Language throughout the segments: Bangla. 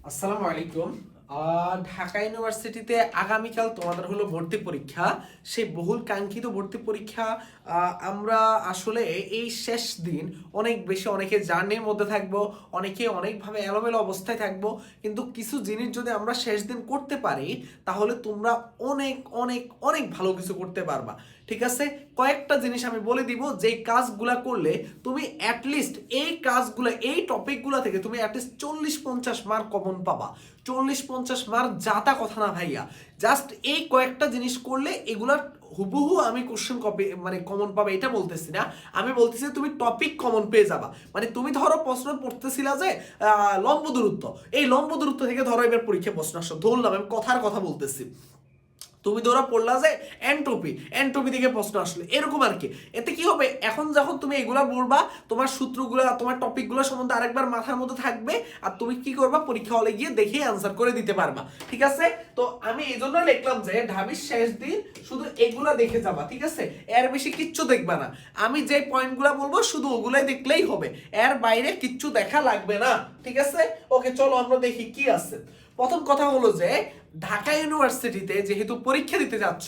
আসসালামু আলাইকুম। ঢাকা ইউনিভার্সিটিতে আগামীকাল তোমাদের হলো ভর্তি পরীক্ষা। সেই বহুল কাঙ্ক্ষিত ভর্তি পরীক্ষা আমরা আসলে এই শেষ দিন অনেক বেশি অনেকে জার্নির মধ্যে থাকবো, অনেকে অনেকভাবে এলোমেলো অবস্থায় থাকবো, কিন্তু কিছু জিনিস যদি আমরা শেষ দিন করতে পারি তাহলে তোমরা অনেক অনেক অনেক ভালো কিছু করতে পারবা। ঠিক আছে, কয়েকটা জিনিস আমি বলে দিব যেই কাজগুলা করলে তুমি অ্যাটলিস্ট এই কাজগুলো এই টপিকগুলো থেকে তুমি অ্যাটলিস্ট 40-50 মার্ক কমন পাবা। 40-50 মার্ক যাতা কথা না ভাইয়া, জাস্ট এই কয়েকটা জিনিস করলে এগুলার হুবহু আমি কোশ্চেন কপি মানে কমন পাবে এটা বলতেছি না, আমি বলতেছি তুমি টপিক কমন পেয়ে যাবা। মানে তুমি ধরো প্রশ্ন পড়তেছিলা যে লম্ব দূরত্ব, এই লম্ব দূরত্ব থেকে ধরো এবার পরীক্ষা প্রশ্ন আসো, ধরলাম আমি কথার কথা বলতেছি, তুমি ধরা পড়লা যে এন্ট্রপি, এন্ট্রপি থেকে প্রশ্ন আসলে এরকম আর কি। এতে কি হবে, এখন যখন তুমি এগুলা পড়বা তোমার সূত্রগুলো তোমার টপিকগুলো সম্বন্ধে আরেকবার মাথার মধ্যে থাকবে, আর তুমি কি করবা পরীক্ষা হলে গিয়ে দেখে অ্যান্সার করে দিতে পারবা। ঠিক আছে, তো আমি এই জন্য লিখলাম যে ঢাবির শেষ দিন শুধু এগুলা দেখে যাবা। ঠিক আছে, এর বেশি কিচ্ছু দেখবা না, আমি যে পয়েন্টগুলো বলবো শুধু ওগুলাই দেখলেই হবে, এর বাইরে কিচ্ছু দেখা লাগবে না। ঠিক আছে, ওকে চলো আমরা দেখি কি আছে। প্রথম কথা হলো যে ঢাকা ইউনিভার্সিটিতে যেহেতু পরীক্ষা দিতে যাচ্ছ,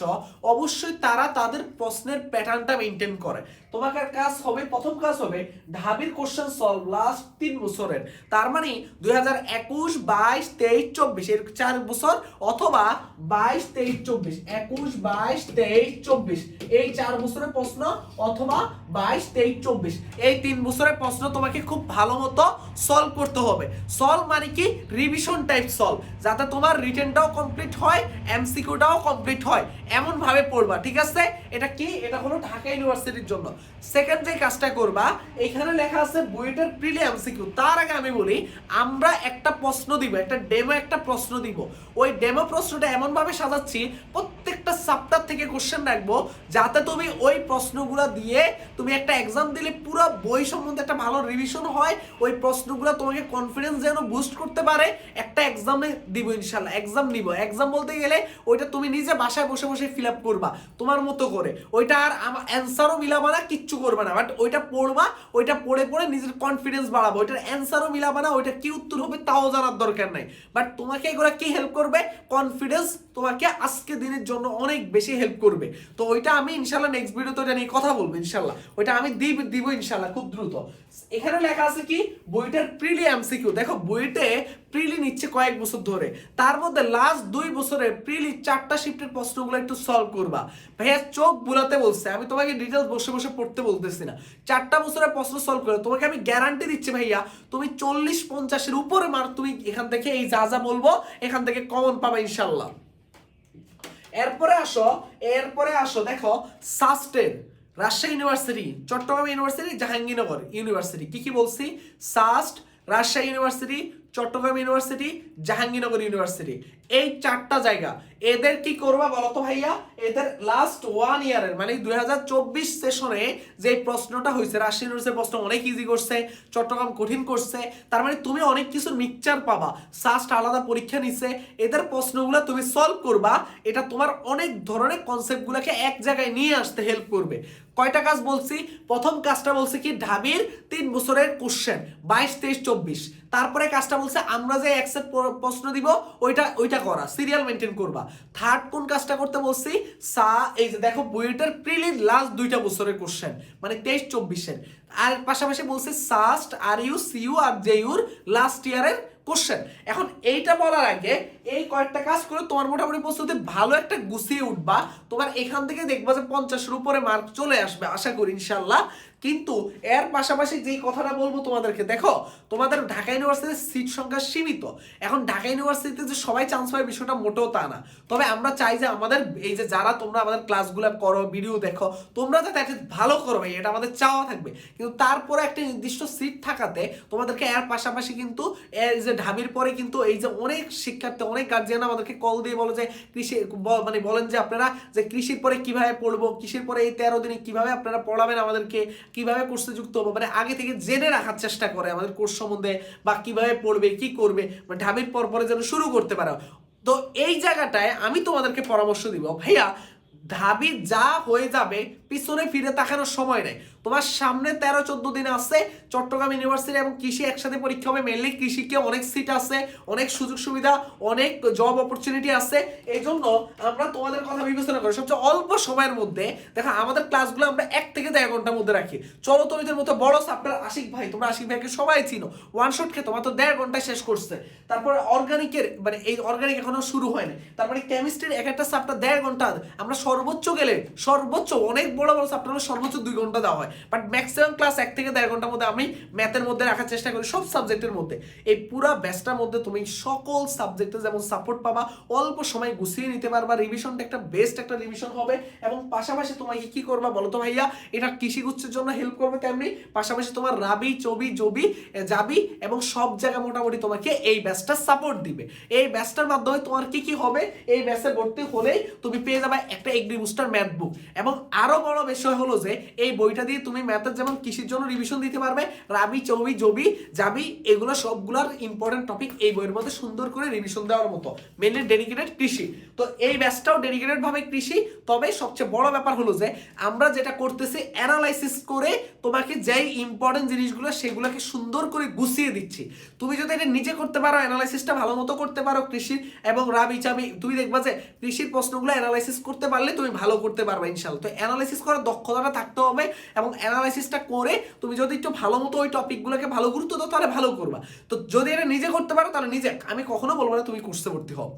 অবশ্যই তারা তাদের প্রশ্নের প্যাটার্নটা মেনটেন করে। তোমাদের কাজ হবে, প্রথম কাজ হবে ঢাবির কোশ্চেন সলভ লাস্ট 3 বছরের, তার মানে 2021, 22, 23, 24 এর 4 বছর, অথবা 22, 23, 24, 21, 22, 23, 24 এই 4 বছরের প্রশ্ন, অথবা 22, 23, 24 এই 3 বছরের প্রশ্ন তোমাকে খুব ভালো মতো সলভ করতে হবে। সলভ মানে কি, রিভিশন টাইপ সলভ, যাতে তোমার রিটেনটাও কমপ্লিট হয়, এমসিকিউটাও কমপ্লিট হয়, এমন ভাবে পড়বা। ঠিক আছে, এটা কি, এটা হলো ঢাকা ইউনিভার্সিটির জন্য। সেকেন্ড যে কাজটা করবা, এখানে লেখা আছে বুয়েটের প্রিলি এমসিকিউ। তার আগে আমি বলি, আমরা একটা প্রশ্ন দিব, একটা ডেমো একটা প্রশ্ন দিব। ওই ডেমো প্রশ্নটা এমন ভাবে সাজাচ্ছি প্রত্যেকটা চ্যাপ্টার থেকে কোশ্চেন রাখবো, যাতে তুমি ওই প্রশ্নগুলো দিয়ে তুমি একটা এক্সাম দিলে পুরো বই সম্বন্ধে একটা ভালো রিভিশন হয়, ওই প্রশ্নগুলো তোমাকে কনফিডেন্স যেন বুস্ট করতে পারে। একটা এক্সামে দিব ইনশাল্লাহ, এক্সাম নিব, এক্সাম বলতে গেলে ওইটা তুমি নিজে বাসায় বসে বসে ফিল আপ করবা তোমার মতো করে, ওইটা আর আমার অ্যান্সারও মিলাবা না, কিচ্ছু করবা না, বাট ওইটা পড়বা, ওইটা পড়ে পড়ে নিজের কনফিডেন্স বাড়াবো, ওইটার অ্যান্সারও মিলাবা না, ওইটা কি উত্তর হবে তাও জানার দরকার নাই, বাট তোমাকে এগুলো কি হেল্প করবে, কনফিডেন্স তোমাকে আজকে দিনের জন্য অনেক বেশি হেল্প করবে। তো ওইটা আমি ইনশাল্লাহ নেক্সট ভিডিওতে ওইটা নিয়ে কথা বলবো ইনশাল্লাহ, ওইটা আমি দিব ইনশাল্লাহ খুব দ্রুত। এখানে লেখা আছে কি, বইটার প্রিলি এমসিকিউ। দেখো বইতে প্রিলি নিচ্ছে কয়েক বছর ধরে, তার মধ্যে লাস্ট 2 বছরের প্রিলি 4টা শিফটের প্রশ্নগুলো একটু সলভ করবা। ভাইয়া চোখ বুলাতে বলছে, আমি তোমাকে ডিটেলস বসে বসে পড়তে বলতেছি না, 4টা বছরের প্রশ্ন সলভ করে তোমাকে আমি গ্যারান্টি দিচ্ছি ভাইয়া, তুমি 40-50 উপরে মার্ক তুমি এখান থেকে এই যা যা বলবো এখান থেকে কমন পাবে ইনশাল্লাহ। এরপরে আসো দেখো সাস্টেন, Rajshahi university, Chattogram university, Jahangirnagar university, কি কি বলছি, SUST, Rajshahi university, Chattogram university, Jahangirnagar university, এই 4টা জায়গা। এদের কি করবা বলো তো ভাইয়া, এদের লাস্ট 1 ইয়ারের মানে 2024 সেশনে যে প্রশ্নটা হয়েছে, রাজশাহী ইউনিভার্সিটির প্রশ্ন অনেক ইজি করছে, চট্টগ্রাম কঠিন করছে, তার মানে তুমি অনেক কিছু মিক্সচার পাবা। সাস্ট আলাদা পরীক্ষা নিছে, এদের প্রশ্নগুলো তুমি সলভ করবা, এটা তোমার অনেক ধরনের কনসেপ্টগুলোকে এক জায়গায় নিয়ে আসতে হেল্প করবে। কয়টা কাজ বলছি, প্রথম কাজটা বলছে কি ঢাবির 3 বছরের কোশ্চেন 22, 23, 24, তারপরে কাজটা বলছে আমরা যে একসেপ্ট প্রশ্ন দিব ওইটা করা, সিরিয়াল মেনটেন করবা। থার্ড কোন কাজটা করতে বলছি, এই যে দেখো বুয়েটের প্রিলির লাস্ট 2টা বছরের কোশ্চেন মানে 23-24 আর পাশাপাশি বলছে সাস্ট, আর ইউ, সিইউ আর জেইউর লাস্ট ইয়ারের কোশ্চেন। এখন এইটা বলার আগে এই কয়েকটা কাজ করে তোমার মোটামুটি প্রস্তুতি ভালো একটা গুছিয়ে উঠবা, তোমার এখান থেকে দেখবা যে 50-এর উপরে মার্ক চলে আসবে আশা করি ইনশাল্লাহ। কিন্তু এর পাশাপাশি যেই কথাটা বলবো তোমাদেরকে, দেখো তোমাদের ঢাকা ইউনিভার্সিটির সিট সংখ্যা সীমিত, এখন ঢাকা ইউনিভার্সিটিতে যে সবাই চান্স পায় বিষয়টা মোটেও তা না, তবে আমরা চাই যে আমাদের এই যে যারা তোমরা আমাদের ক্লাসগুলো করো, ভিডিও দেখো, তোমরা যাতে ভালো করো ভাই, এটা আমাদের চাওয়া থাকবে, কিন্তু তারপরে একটা নির্দিষ্ট সিট থাকাতে তোমাদেরকে এর পাশাপাশি কিন্তু এই যে ঢাবির পরে কিন্তু এই যে অনেক শিক্ষার্থী, অনেক গার্জিয়ান আমাদেরকে কল দিয়ে বলে যে কৃষি মানে বলেন যে আপনারা যে কৃষির পরে কিভাবে পড়বো, কৃষির পরে এই 13 দিনে কিভাবে আপনারা পড়াবেন আমাদেরকে, কিভাবে কোর্সে যুক্ত হবো, মানে আগে থেকে জেনে রাখার চেষ্টা করে আমাদের কোর্স সম্বন্ধে, বা কিভাবে পড়বে কি করবে, মানে ঢাবির পরে যেন শুরু করতে পারো। তো এই জায়গাটায় আমি তোমাদেরকে পরামর্শ দিব ভাইয়া, ঢাবি যা হয়ে যাবে পিছনে ফিরে তাকানোর সময় নেই, তোমার সামনে 13-14 দিন আছে, চট্টগ্রাম ইউনিভার্সিটি এবং কৃষি একসাথে পরীক্ষা হবে। মেনলি কৃষিকে অনেক সিট আছে, অনেক সুযোগ সুবিধা, অনেক জব অপরচুনিটি আছে। এই জন্য আমরা তোমাদের কথা বিবেচনা করি সবচেয়ে অল্প সময়ের মধ্যে, দেখো আমাদের ক্লাসগুলো আমরা 1 থেকে 1.5 ঘন্টার মধ্যে রাখি। চলো তরিতের মতো বড় চ্যাপ্টার আশিক ভাই, তোমরা আশিক ভাইকে সবাই চিনো, ওয়ান শট খেয়ে তোমার তো 1.5 ঘন্টায় শেষ করছে। তারপরে অর্গানিকের মানে এই অর্গানিক এখনো শুরু হয়নি। তারপরে কেমিস্ট্রির এক একটা চ্যাপ্টার 1.5 ঘন্টা, আমরা সর্বোচ্চ গেলে সর্বোচ্চ অনেক বড় বড় চ্যাপ্টার সর্বোচ্চ 2 ঘন্টা দেওয়া হয়, বাট ম্যাক্সিমাম ক্লাস 1 থেকে 1.5 ঘন্টার মধ্যে আমি ম্যাথের মধ্যে রাখার চেষ্টা করি, সব সাবজেক্টের মধ্যে। এই পুরো ব্যাচটার মধ্যে তুমি সকল সাবজেক্টে যেমন সাপোর্ট পাবা, অল্প সময় গুছিয়ে নিতে পারবা, রিভিশনটা একটা বেস্ট একটা রিভিশন হবে। এবং পাশাপাশি তোমাকে কি করবা বলো তো ভাইয়া, এটা কৃষি গুচ্ছের জন্য হেল্প করবে, তেমনি পাশাপাশি তোমার রাবি চবি জবি যাবি এবং সব জায়গা মোটামুটি তোমাকে এই ব্যাচটা সাপোর্ট দিবে। এই ব্যাচটার মাধ্যমে তোমার কি কি হবে, এই ব্যাচে ভর্তি হলেই তুমি পেয়ে যাবে একটা এগ্রি বুস্টার ম্যাথ বুক। এবং আরো বড় বিষয় হলো যে এই বইটা দিয়ে তুমি ম্যাথের যেমন কৃষির জন্য রিভিশন দিতে পারবে, রাবি চবি জবি যাবি এগুলো সবগুলোর ইম্পর্টেন্ট টপিক এই বইয়ের মধ্যে সুন্দর করে রিভিশন দেওয়ার মতো, মেনলি ডেডিকেটেড কৃষি। তো এই ব্যাচটাও ডেডিকেটেড ভাবে কৃষি। তবে সবচেয়ে বড় ব্যাপার হলো যে আমরা যেটা করতেছি অ্যানালাইসিস করে তোমাকে যেই ইম্পর্টেন্ট জিনিসগুলো সেগুলোকে সুন্দর করে গুছিয়ে দিচ্ছি। তুমি যদি এটা নিজে করতে পারো, অ্যানালাইসিসটা ভালো মতো করতে পারো কৃষির এবং রাবি চাবি, তুমি দেখবা যে কৃষির প্রশ্নগুলো অ্যানালাইসিস করতে পারলে তুমি ভালো করতে পারবে ইনশাআল্লাহ। তো অ্যানালাইসিস করার দক্ষতাটা থাকতে হবে এবং অ্যানালাইসিসটা করে তুমি যদি একটু ভালো মতো ওই টপিকগুলোকে ভালো গুরুত্ব দাও তাহলে ভালো করবা। তো যদি এটা নিজে করতে পারো তাহলে নিজে, আমি কখনো বলবো না তুমি কোর্সে ভর্তি হও,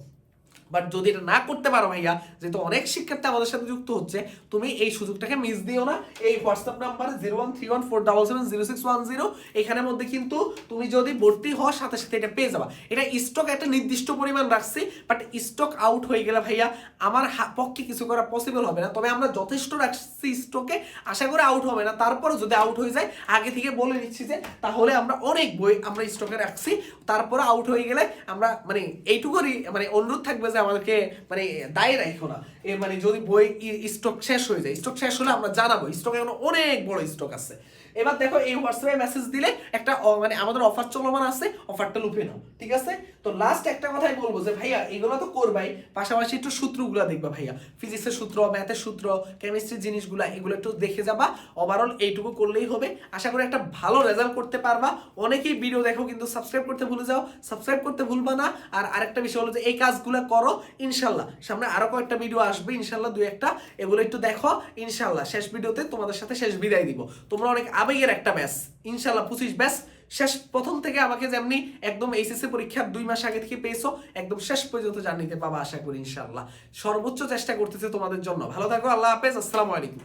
বাট যদি এটা না করতে পারো ভাইয়া, যেহেতু অনেক শিক্ষার্থী আমাদের সাথে যুক্ত হচ্ছে, তুমি এই সুযোগটাকে মিস দিও না। এই হোয়াটসঅ্যাপ নাম্বারে 01314770610 এখানের মধ্যে কিন্তু তুমি যদি ভর্তি হওয়ার সাথে সাথে এটা পেয়ে যাবা। এটা স্টক একটা নির্দিষ্ট পরিমাণ রাখছি, বাট স্টক আউট হয়ে গেলে ভাইয়া আমার পক্ষে কিছু করা পসিবল হবে না। তবে আমরা যথেষ্ট রাখছি স্টকে, আশা করি আউট হবে না। তারপরে যদি আউট হয়ে যায় আগে থেকে বলে নিচ্ছি যে তাহলে আমরা অনেক বই আমরা স্টকে রাখছি, তারপরে আউট হয়ে গেলে আমরা মানে এইটুকুরই মানে অনুরোধ থাকবে যে আমাদেরকে মানে দায়ী রাখো না। মানে যদি বই স্টক শেষ হয়ে যায়, স্টক শেষ হলে আমরা জানাবো, স্টক এখন অনেক বড় স্টক আছে। এবার দেখো এই হোয়াটসঅ্যাপে মেসেজ দিলে একটা মানে আমাদের অফার চলমান আছে, অফারটা লুপে নাও, ঠিক আছে? তো লাস্ট একটা কথাই বলবো যে ভাইয়া এগুলো তো করবাই, পাশাপাশি একটু সূত্রগুলো দেখবা ভাইয়া, ফিজিক্সের সূত্র, ম্যাথের সূত্র, কেমিস্ট্রির জিনিসগুলো এগুলো একটু দেখে যাবা। ওভারঅল এইটুকু করলেই হবে, আশা করি একটা ভালো রেজাল্ট করতে পারবা। অনেকেই ভিডিও দেখো কিন্তু সাবস্ক্রাইব করতে ভুলে যাও, সাবস্ক্রাইব করতে ভুলবা না। আর আরেকটা বিষয় হলো যে এই কাজগুলো করো, ইনশাল্লাহ সামনে আরো কয়েকটা ভিডিও আসবে, ইনশাল্লাহ 2-1টা, এগুলো একটু দেখো। ইনশাল্লাহ শেষ ভিডিওতে তোমাদের সাথে শেষ বিদায় দিব। তোমরা অনেক আবেগের একটা ব্যাচ, ইনশাল্লাহ 25 ব্যাচ শেষ, প্রথম থেকে আমাকে যেমনি একদম এইচএসসি পরীক্ষার 2 মাস আগে থেকে পেয়েছো, একদম শেষ পর্যন্ত জানিতে পাবা আশা করি ইনশাল্লাহ। সর্বোচ্চ চেষ্টা করতেছে তোমাদের জন্য। ভালো থাকো, আল্লাহ হাফেজ, আসসালামু আলাইকুম।